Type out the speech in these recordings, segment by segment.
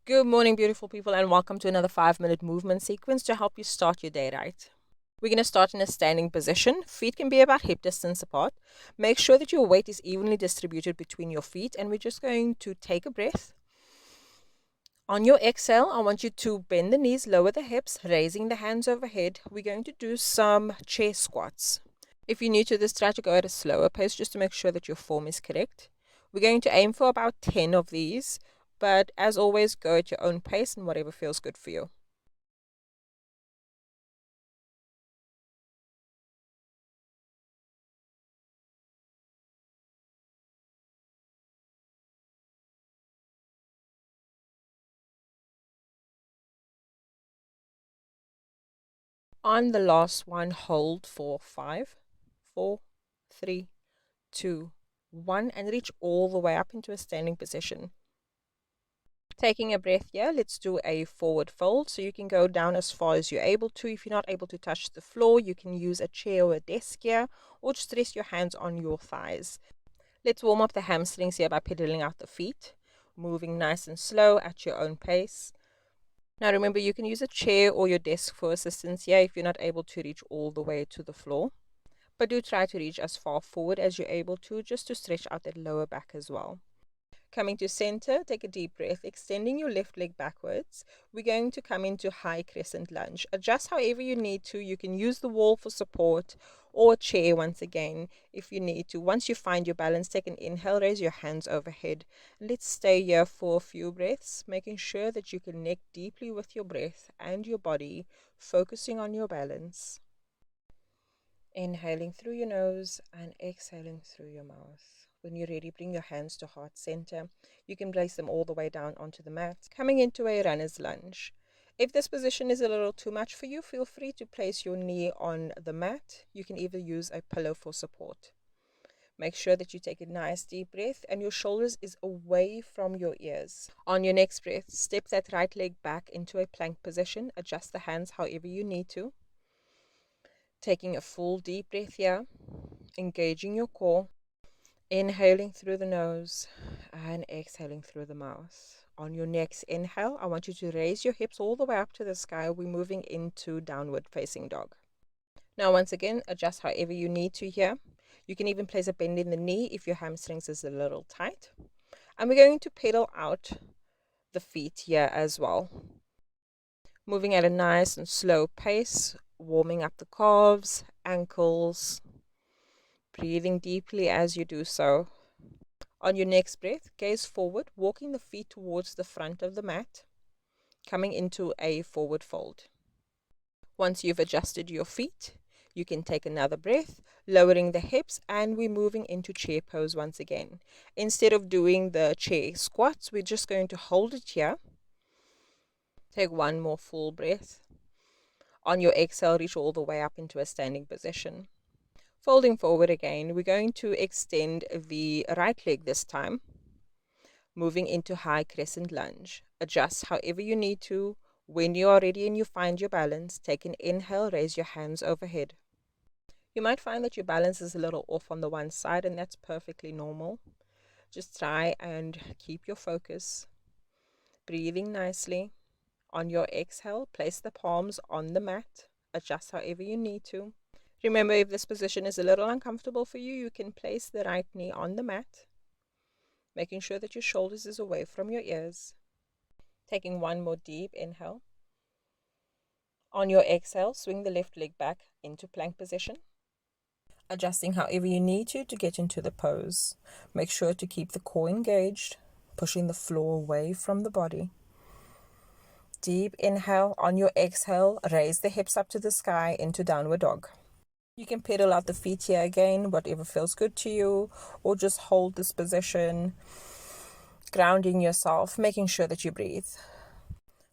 Good morning, beautiful people, and welcome to another 5-minute movement sequence to help you start your day right. We're going to start in a standing position. Feet can be about hip distance apart. Make sure that your weight is evenly distributed between your feet, and we're just going to take a breath. On your exhale, I want you to bend the knees, lower the hips, raising the hands overhead. We're going to do some chair squats. If you're new to this, try to go at a slower pace just to make sure that your form is correct. We're going to aim for about 10 of these, but as always, go at your own pace and whatever feels good for you. On the last one, hold for 5, 4, 3, 2, 1, and reach all the way up into a standing position. Taking a breath here, let's do a forward fold. So you can go down as far as you're able to. If you're not able to touch the floor, you can use a chair or a desk here, or just rest your hands on your thighs. Let's warm up the hamstrings here by pedaling out the feet, moving nice and slow at your own pace. Now remember, you can use a chair or your desk for assistance here if you're not able to reach all the way to the floor. But do try to reach as far forward as you're able to, just to stretch out that lower back as well. Coming to center, take a deep breath, extending your left leg backwards. We're going to come into high crescent lunge. Adjust however you need to. You can use the wall for support or a chair once again if you need to. Once you find your balance, take an inhale, raise your hands overhead. Let's stay here for a few breaths, making sure that you connect deeply with your breath and your body, focusing on your balance. Inhaling through your nose and exhaling through your mouth. When you're ready, bring your hands to heart center. You can place them all the way down onto the mat, coming into a runner's lunge. If this position is a little too much for you, feel free to place your knee on the mat. You can either use a pillow for support. Make sure that you take a nice deep breath and your shoulders is away from your ears. On your next breath, step that right leg back into a plank position. Adjust the hands however you need to. Taking a full deep breath here, engaging your core. Inhaling through the nose and exhaling through the mouth. On your next inhale, I want you to raise your hips all the way up to the sky. We're moving into downward facing dog. Now, once again, adjust however you need to here. You can even place a bend in the knee if your hamstrings is a little tight. And we're going to pedal out the feet here as well. Moving at a nice and slow pace, warming up the calves, ankles, breathing deeply as you do so. On your next breath, gaze forward, walking the feet towards the front of the mat, coming into a forward fold. Once you've adjusted your feet, you can take another breath, lowering the hips, and we're moving into chair pose once again. Instead of doing the chair squats, we're just going to hold it here. Take one more full breath. On your exhale, reach all the way up into a standing position. Folding forward again, we're going to extend the right leg this time, moving into high crescent lunge. Adjust however you need to. When you are ready and you find your balance, take an inhale, raise your hands overhead. You might find that your balance is a little off on the one side, and that's perfectly normal. Just try and keep your focus. Breathing nicely. On your exhale, place the palms on the mat. Adjust however you need to. Remember, if this position is a little uncomfortable for you, you can place the right knee on the mat, making sure that your shoulders is away from your ears. Taking one more deep inhale. On your exhale, swing the left leg back into plank position. Adjusting however you need to get into the pose. Make sure to keep the core engaged, pushing the floor away from the body. Deep inhale. On your exhale, raise the hips up to the sky into downward dog. You can pedal out the feet here again, whatever feels good to you, or just hold this position, grounding yourself, making sure that you breathe.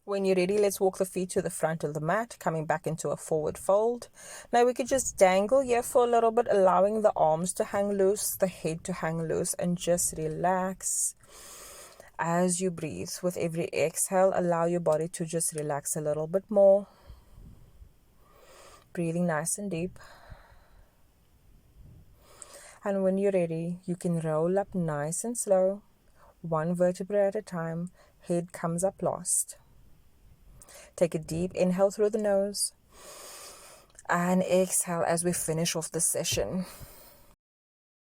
When you're ready, let's walk the feet to the front of the mat, coming back into a forward fold. Now we could just dangle here for a little bit, allowing the arms to hang loose, the head to hang loose, and just relax as you breathe. With every exhale, allow your body to just relax a little bit more. Breathing nice and deep. And when you're ready, you can roll up nice and slow, one vertebra at a time, Head comes up last. Take a deep inhale through the nose and exhale as we finish off this session.